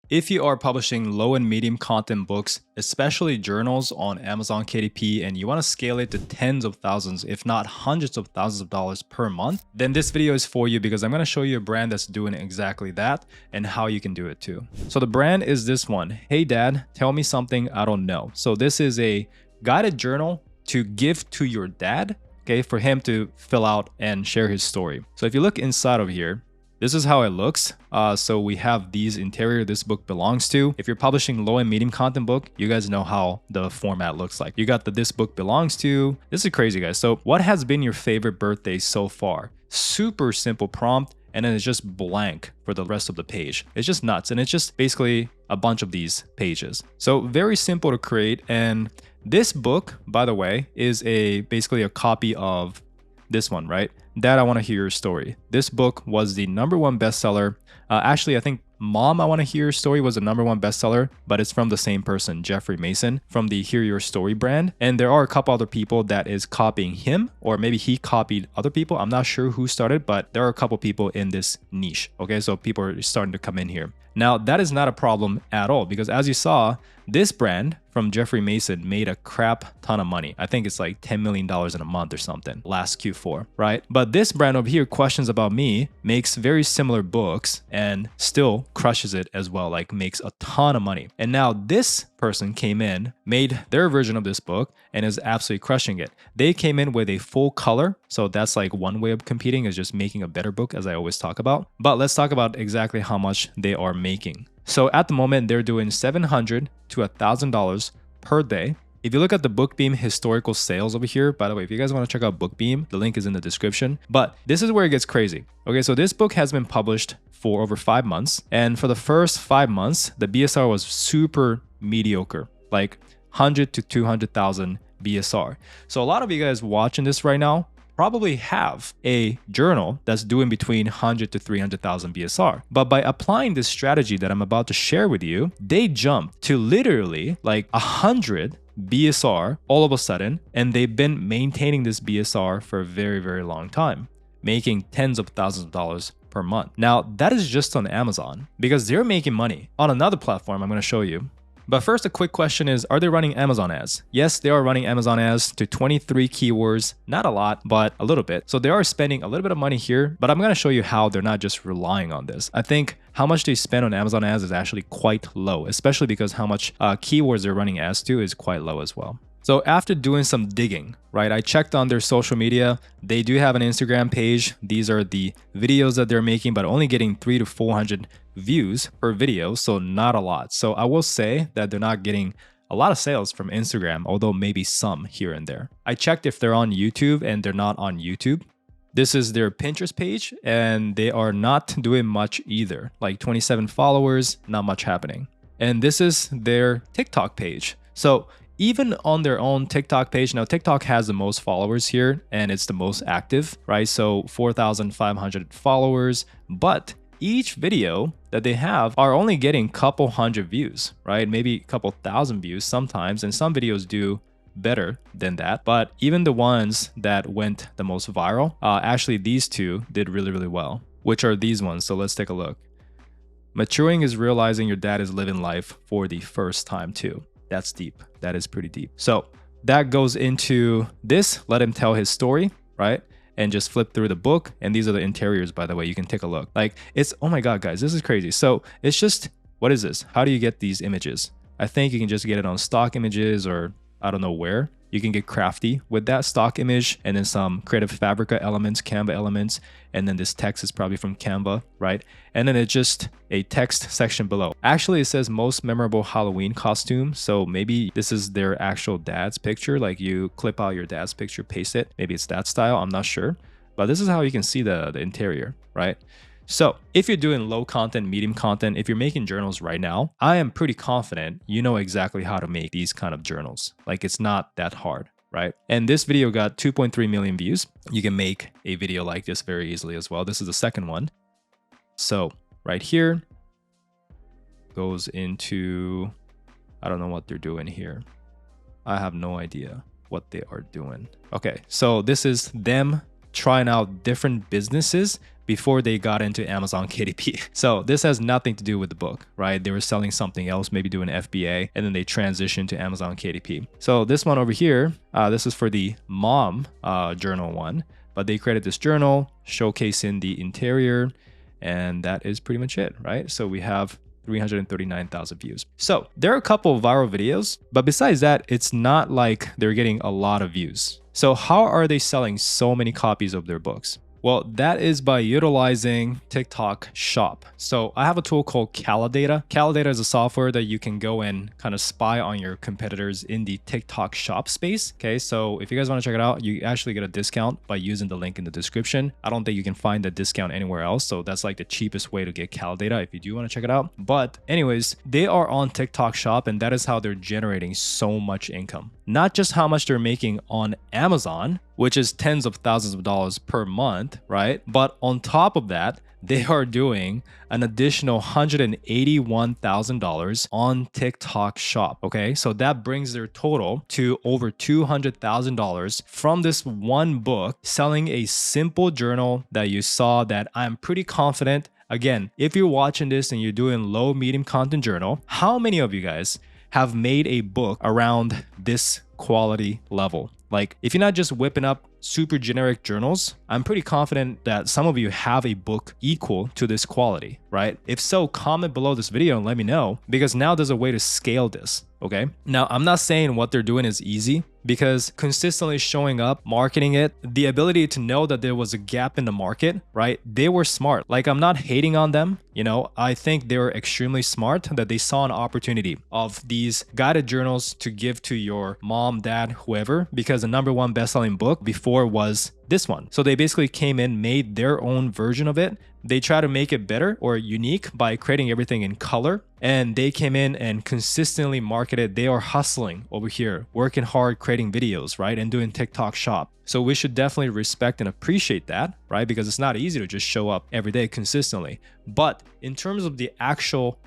If you are publishing low and medium content books, especially journals on Amazon KDP, and you want to scale it to tens of thousands, if not hundreds of thousands of dollars per month, then this video is for you because I'm going to show you a brand that's doing exactly that and how you can do it too. So the brand is this one. Hey Dad, tell me something I don't know. So this is a guided journal to give to your dad, okay, for him to fill out and share his story. So if you look inside of here, this is how it looks. So we have these interior this book belongs to. If you're publishing low and medium content book, you guys know how the format looks like. You got the this book belongs to. This is crazy, guys. So what has been your favorite birthday so far? Super simple prompt. And then it's just blank for the rest of the page. It's just nuts. And it's just basically a bunch of these pages. So very simple to create. And this book, by the way, is basically a copy of this one, right? Dad, I want to hear your story. This book was the #1 bestseller. Actually, I think Mom, I Want to Hear Your Story was the #1 bestseller, but it's from the same person, Jeffrey Mason, from the Hear Your Story brand. And there are a couple other people that is copying him, or maybe he copied other people. I'm not sure who started, but there are a couple people in this niche. Okay, so people are starting to come in here. Now, that is not a problem at all because as you saw, this brand from Jeffrey Mason made a crap ton of money. I think it's like $10 million in a month or something last Q4, right? But this brand over here, Questions About Me, makes very similar books and still crushes it as well, like makes a ton of money. And now this person came in, made their version of this book and is absolutely crushing it. They came in with a full color. So that's like one way of competing, is just making a better book, as I always talk about. But let's talk about exactly how much they are making. So at the moment, they're doing $700 to $1,000 per day. If you look at the BookBeam historical sales over here, by the way, if you guys want to check out BookBeam, the link is in the description. But this is where it gets crazy. Okay, so this book has been published for over 5 months. And for the first 5 months, the BSR was super mediocre, like 100 to 200,000 BSR. So a lot of you guys watching this right now probably have a journal that's doing between 100 to 300,000 BSR. But by applying this strategy that I'm about to share with you, they jumped to literally like 100 BSR all of a sudden, and they've been maintaining this BSR for a very, very long time, making tens of thousands of dollars per month. Now, that is just on Amazon because they're making money on another platform I'm going to show you. But first, a quick question is, are they running Amazon ads? Yes, they are running Amazon ads to 23 keywords. Not a lot, but a little bit. So they are spending a little bit of money here, but I'm going to show you how they're not just relying on this. I think how much they spend on Amazon ads is actually quite low, especially because how much keywords they're running ads to is quite low as well. So after doing some digging, right, I checked on their social media. They do have an Instagram page. These are the videos that they're making, but only getting 300 to 400 views per video, so not a lot. So I will say that they're not getting a lot of sales from Instagram, although maybe some here and there. I checked if they're on YouTube, and they're not on YouTube. This is their Pinterest page, and they are not doing much either. Like 27 followers, not much happening. And this is their TikTok page. So even on their own TikTok page, now TikTok has the most followers here and it's the most active, right? So 4,500 followers, but each video that they have are only getting a couple hundred views, right? Maybe a couple thousand views sometimes, and some videos do better than that. But even the ones that went the most viral, actually these two did really, really well, which are these ones. So let's take a look. Maturing is realizing your dad is living life for the first time too. That's deep. That is pretty deep. So that goes into this, let him tell his story, right? And just flip through the book. And these are the interiors, by the way. You can take a look. Like it's, oh my God, guys, this is crazy. So it's just, what is this? How do you get these images? I think you can just get it on stock images, or I don't know where. You can get crafty with that stock image and then some creative Fabrica elements, Canva elements, and then this text is probably from Canva, right? And then it's just a text section below. Actually, it says most memorable Halloween costume. So maybe this is their actual dad's picture. Like you clip out your dad's picture, paste it. Maybe it's that style. I'm not sure. But this is how you can see the interior, right? So if you're doing low content, medium content, if you're making journals right now, I am pretty confident you know exactly how to make these kind of journals. Like it's not that hard, right? And this video got 2.3 million views. You can make a video like this very easily as well. This is the second one. So right here goes into, I don't know what they're doing here. I have no idea what they are doing. Okay, so this is them trying out different businesses before they got into Amazon KDP. So this has nothing to do with the book, right? They were selling something else, maybe doing FBA, and then they transitioned to Amazon KDP. So this one over here, this is for the mom journal one, but they created this journal showcasing the interior, and that is pretty much it, right? So we have 339,000 views. So there are a couple of viral videos, but besides that, it's not like they're getting a lot of views. So how are they selling so many copies of their books? Well, that is by utilizing TikTok Shop. So I have a tool called Calidata. Calidata is a software that you can go and kind of spy on your competitors in the TikTok Shop space. Okay, so if you guys want to check it out, you actually get a discount by using the link in the description. I don't think you can find the discount anywhere else. So that's like the cheapest way to get Calidata if you do want to check it out. But anyways, they are on TikTok Shop, and that is how they're generating so much income. Not just how much they're making on Amazon, which is tens of thousands of dollars per month, right? But on top of that, they are doing an additional $181,000 on TikTok Shop, okay? So that brings their total to over $200,000 from this one book, selling a simple journal that you saw that I'm pretty confident. Again, if you're watching this and you're doing low, medium content journal, how many of you guys have made a book around this quality level? Like, if you're not just whipping up super generic journals, I'm pretty confident that some of you have a book equal to this quality, right? If so, comment below this video and let me know, because now there's a way to scale this, okay? Now, I'm not saying what they're doing is easy, because consistently showing up, marketing it, the ability to know that there was a gap in the market, right? They were smart. Like, I'm not hating on them, you know, I think they were extremely smart that they saw an opportunity of these guided journals to give to your mom, dad, whoever, because the #1 best-selling book before was this one. So they basically came in, made their own version of it. They try to make it better or unique by creating everything in color. And they came in and consistently marketed. They are hustling over here, working hard, creating videos, right? And doing TikTok Shop. So we should definitely respect and appreciate that, right? Because it's not easy to just show up every day consistently. But in terms of the actual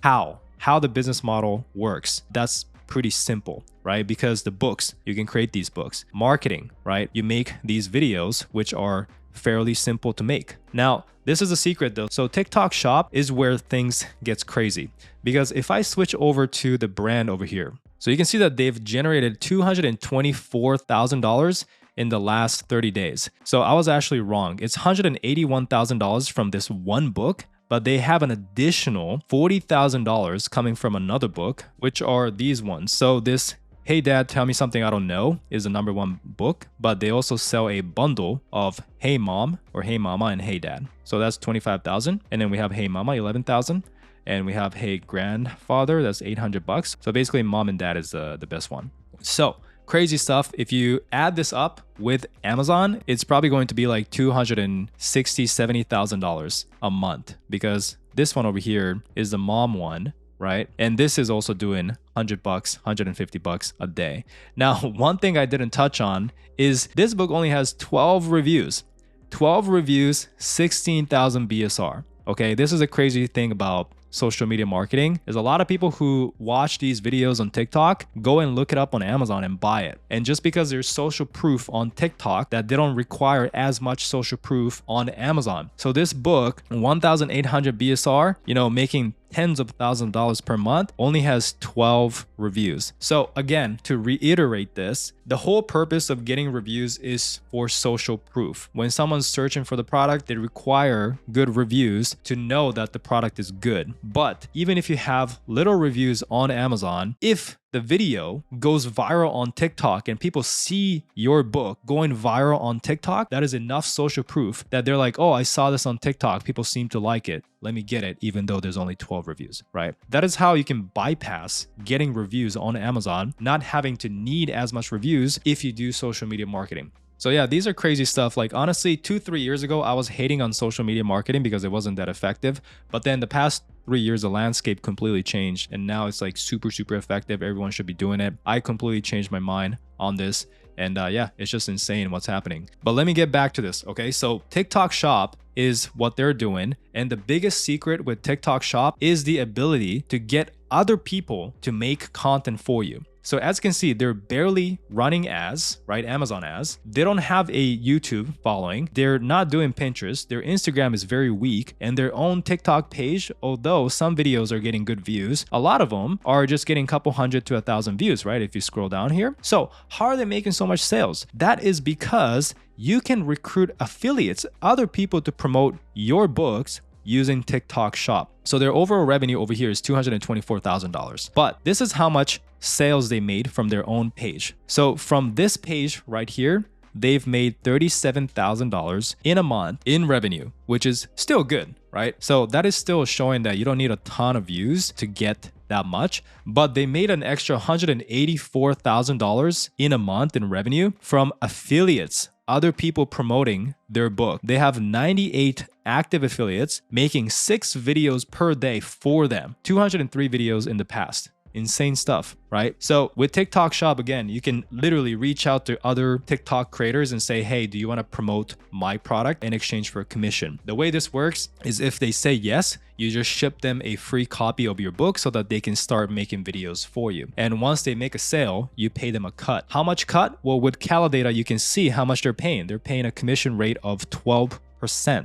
how the business model works, that's pretty simple, right? Because the books, you can create these books. Marketing, right? You make these videos, which are fairly simple to make. Now, this is a secret though. So TikTok Shop is where things gets crazy, because if I switch over to the brand over here, so you can see that they've generated $224,000 in the last 30 days. So I was actually wrong. It's $181,000 from this one book, but they have an additional $40,000 coming from another book, which are these ones. So this Hey Dad, Tell Me Something I Don't Know is the #1 book, but they also sell a bundle of Hey Mom or Hey Mama and Hey Dad. So that's $25,000. And then we have Hey Mama, $11,000. And we have Hey Grandfather, that's $800. So basically Mom and Dad is the best one. So crazy stuff. If you add this up with Amazon, it's probably going to be like $260,000, $70,000 a month, because this one over here is the mom one, right? And this is also doing $100, $150 a day. Now, one thing I didn't touch on is this book only has 12 reviews. 12 reviews, 16,000 BSR. Okay, this is a crazy thing about social media marketing, is a lot of people who watch these videos on TikTok go and look it up on Amazon and buy it. And just because there's social proof on TikTok, that they don't require as much social proof on Amazon. So this book, 1,800 BSR, you know, making tens of thousands of dollars per month, only has 12 reviews. So again, to reiterate this, the whole purpose of getting reviews is for social proof. When someone's searching for the product, they require good reviews to know that the product is good. But even if you have little reviews on Amazon, if the video goes viral on TikTok and people see your book going viral on TikTok, that is enough social proof that they're like, oh, I saw this on TikTok. People seem to like it. Let me get it, even though there's only 12 reviews, right? That is how you can bypass getting reviews on Amazon, not having to need as much reviews if you do social media marketing. So yeah, these are crazy stuff. Like honestly, 2-3 years ago, I was hating on social media marketing because it wasn't that effective. But then the past 3 years, the landscape completely changed. And now it's like super effective. Everyone should be doing it. I completely changed my mind on this. And yeah, it's just insane what's happening. But let me get back to this, okay? So TikTok Shop is what they're doing. And the biggest secret with TikTok Shop is the ability to get other people to make content for you. So as you can see, they're barely running ads, right? Amazon ads. They don't have a YouTube following. They're not doing Pinterest. Their Instagram is very weak, and their own TikTok page, although some videos are getting good views, a lot of them are just getting a couple hundred to 1,000 views, right? If you scroll down here. So how are they making so much sales? That is because you can recruit affiliates, other people to promote your books using TikTok Shop. So their overall revenue over here is $224,000. But this is how much sales they made from their own page. So from this page right here, they've made $37,000 in a month in revenue, which is still good, right? So that is still showing that you don't need a ton of views to get that much, but they made an extra $184,000 in a month in revenue from affiliates, other people promoting their book. They have 98 active affiliates making 6 videos per day for them, 203 videos in the past. Insane stuff, right? So with TikTok Shop, again, you can literally reach out to other TikTok creators and say, hey, do you want to promote my product in exchange for a commission? The way this works is if they say yes, you just ship them a free copy of your book so that they can start making videos for you. And once they make a sale, you pay them a cut. How much cut? Well, with Calidata, you can see how much they're paying. They're paying a commission rate of 12%.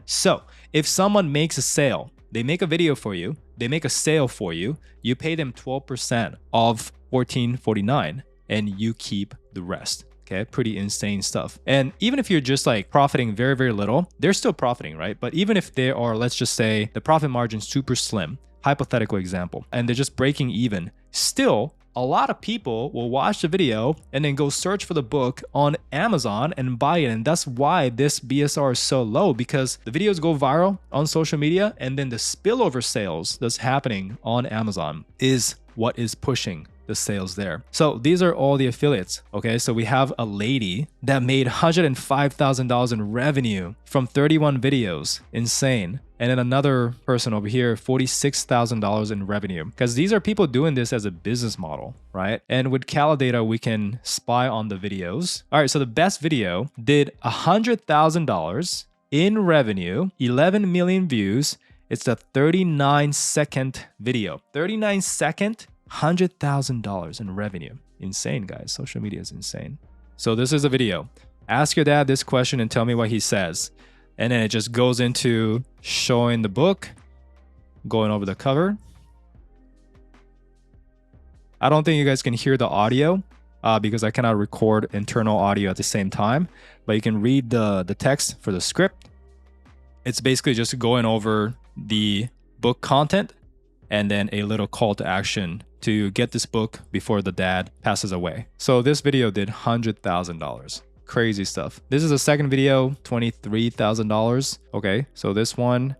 So if someone makes a sale, they make a video for you, they make a sale for you, you pay them 12% of $14.49 and you keep the rest. Okay, pretty insane stuff. And even if you're just like profiting very, very little, they're still profiting, right? But even if they are, let's just say the profit margin super slim, hypothetical example, and they're just breaking even, still a lot of people will watch the video and then go search for the book on Amazon and buy it. And that's why this BSR is so low, because the videos go viral on social media and then the spillover sales that's happening on Amazon is what is pushing the sales there. So these are all the affiliates. Okay, so we have a lady that made $105,000 in revenue from 31 videos. Insane. And then another person over here, $46,000 in revenue, because these are people doing this as a business model, right? And with Calidata, we can spy on the videos. All right, so the best video did $100,000 in revenue, 11 million views. It's a 39-second video. 39-second, $100,000 in revenue. Insane, guys. Social media is insane. So this is a video. Ask your dad this question and tell me what he says. And then it just goes into showing the book, going over the cover. I don't think you guys can hear the audio because I cannot record internal audio at the same time, but you can read the text for the script. It's basically just going over the book content and then a little call to action to get this book before the dad passes away. So this video did $100,000. Crazy stuff. This is a second video, $23,000. Okay, so this one,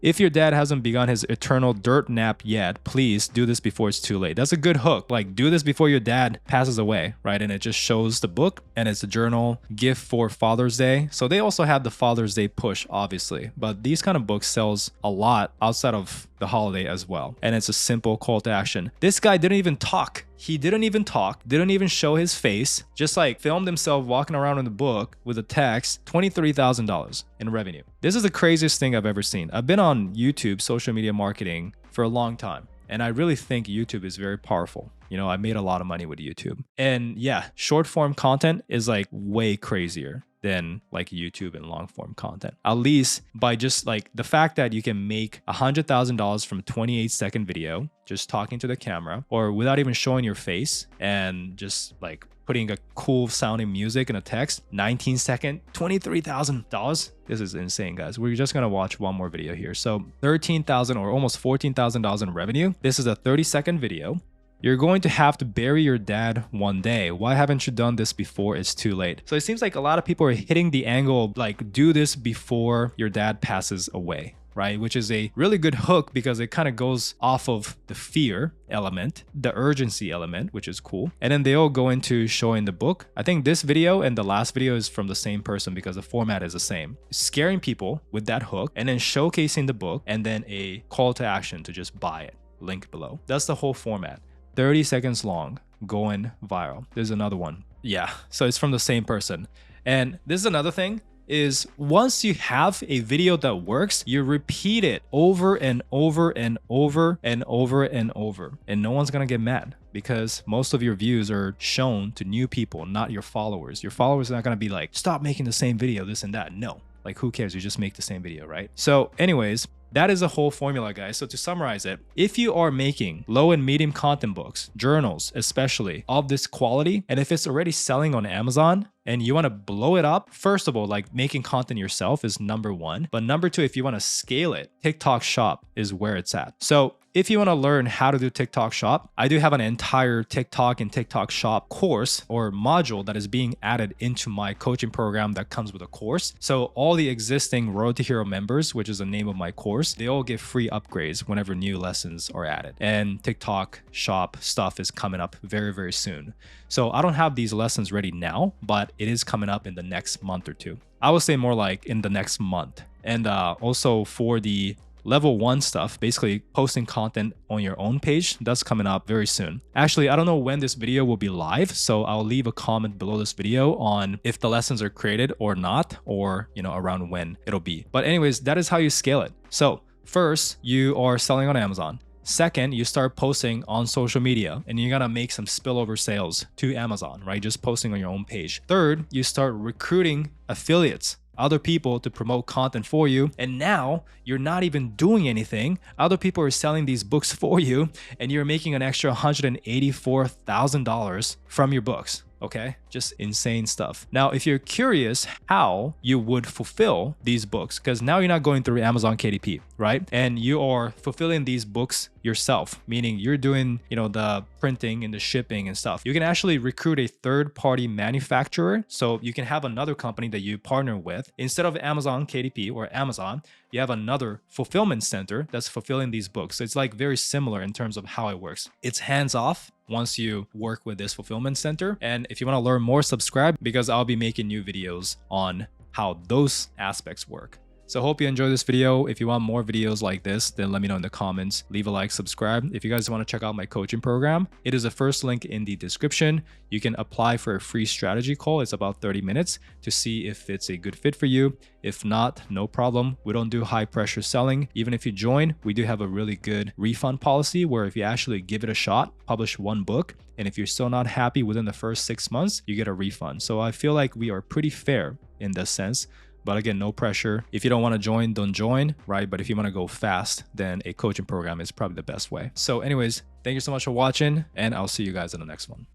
if your dad hasn't begun his eternal dirt nap yet, please do this before it's too late. That's a good hook. Like, do this before your dad passes away, right? And it just shows the book, and it's a journal gift for Father's Day. So they also have the Father's Day push, obviously, but these kind of books sells a lot outside of the holiday as well. And it's a simple call to action. This guy didn't even talk. He didn't even talk, didn't even show his face, just like filmed himself walking around in the book with a text, $23,000 in revenue. This is the craziest thing I've ever seen. I've been on YouTube, social media marketing, for a long time. And I really think YouTube is very powerful. You know, I made a lot of money with YouTube. And yeah, short form content is like way crazier than like YouTube and long form content. At least by just like the fact that you can make $100,000 from a 28-second video, just talking to the camera or without even showing your face and just like putting a cool sounding music and a text, 19-second, $23,000. This is insane, guys. We're just gonna watch one more video here. So $13,000 or almost $14,000 in revenue. This is a 30-second video. You're going to have to bury your dad one day. Why haven't you done this before it's too late? So it seems like a lot of people are hitting the angle of like, do this before your dad passes away, right? Which is a really good hook because it kind of goes off of the fear element, the urgency element, which is cool. And then they all go into showing the book. I think this video and the last video is from the same person because the format is the same. Scaring people with that hook and then showcasing the book and then a call to action to just buy it. Link below. That's the whole format. 30 seconds long, going viral. There's another one. Yeah, so it's from the same person. And this is another thing. is once you have a video that works, you repeat it over and over and over and over and over. And no one's gonna get mad because most of your views are shown to new people, not your followers. Your followers are not gonna be like, stop making the same video, this and that. No, like who cares? You just make the same video, right? So anyways, that is a whole formula, guys. So to summarize it, if you are making low and medium content books, journals especially, of this quality, and if it's already selling on Amazon and you want to blow it up, first of all, like making content yourself is number one. But number two, if you want to scale it, TikTok Shop is where it's at. So if you want to learn how to do TikTok Shop, I do have an entire TikTok and TikTok Shop course or module that is being added into my coaching program that comes with a course. So all the existing Road to Hero members, which is the name of my course, they all get free upgrades whenever new lessons are added. And TikTok Shop stuff is coming up very, very soon. So I don't have these lessons ready now, but it is coming up in the next month or two. I would say more like in the next month. And also for the level 1 stuff, basically posting content on your own page, that's coming up very soon. Actually, I don't know when this video will be live, so I'll leave a comment below this video on if the lessons are created or not, or around when it'll be. But anyways, that is how you scale it. So first, you are selling on Amazon. Second, you start posting on social media and you're gonna make some spillover sales to Amazon, right? Just posting on your own page. Third, you start recruiting affiliates, other people to promote content for you. And now you're not even doing anything. Other people are selling these books for you and you're making an extra $184,000 from your books. Okay, just insane stuff. Now, if you're curious how you would fulfill these books, because now you're not going through Amazon KDP, right? And you are fulfilling these books yourself, meaning you're doing, the printing and the shipping and stuff. You can actually recruit a third-party manufacturer. So you can have another company that you partner with. Instead of Amazon KDP or Amazon, you have another fulfillment center that's fulfilling these books. So it's like very similar in terms of how it works. It's hands-off once you work with this fulfillment center. And if you want to learn more, subscribe because I'll be making new videos on how those aspects work. So hope you enjoyed this video. If you want more videos like this, then let me know in the comments. Leave a like, subscribe. If you guys want to check out my coaching program, it is the first link in the description. You can apply for a free strategy call. It's about 30 minutes to see if it's a good fit for you. If not, no problem. We don't do high pressure selling. Even if you join, we do have a really good refund policy where if you actually give it a shot, publish one book, and if you're still not happy within the first 6 months, you get a refund. So I feel like we are pretty fair in this sense. But again, no pressure. If you don't want to join, don't join, right? But if you want to go fast, then a coaching program is probably the best way. So anyways, thank you so much for watching, and I'll see you guys in the next one.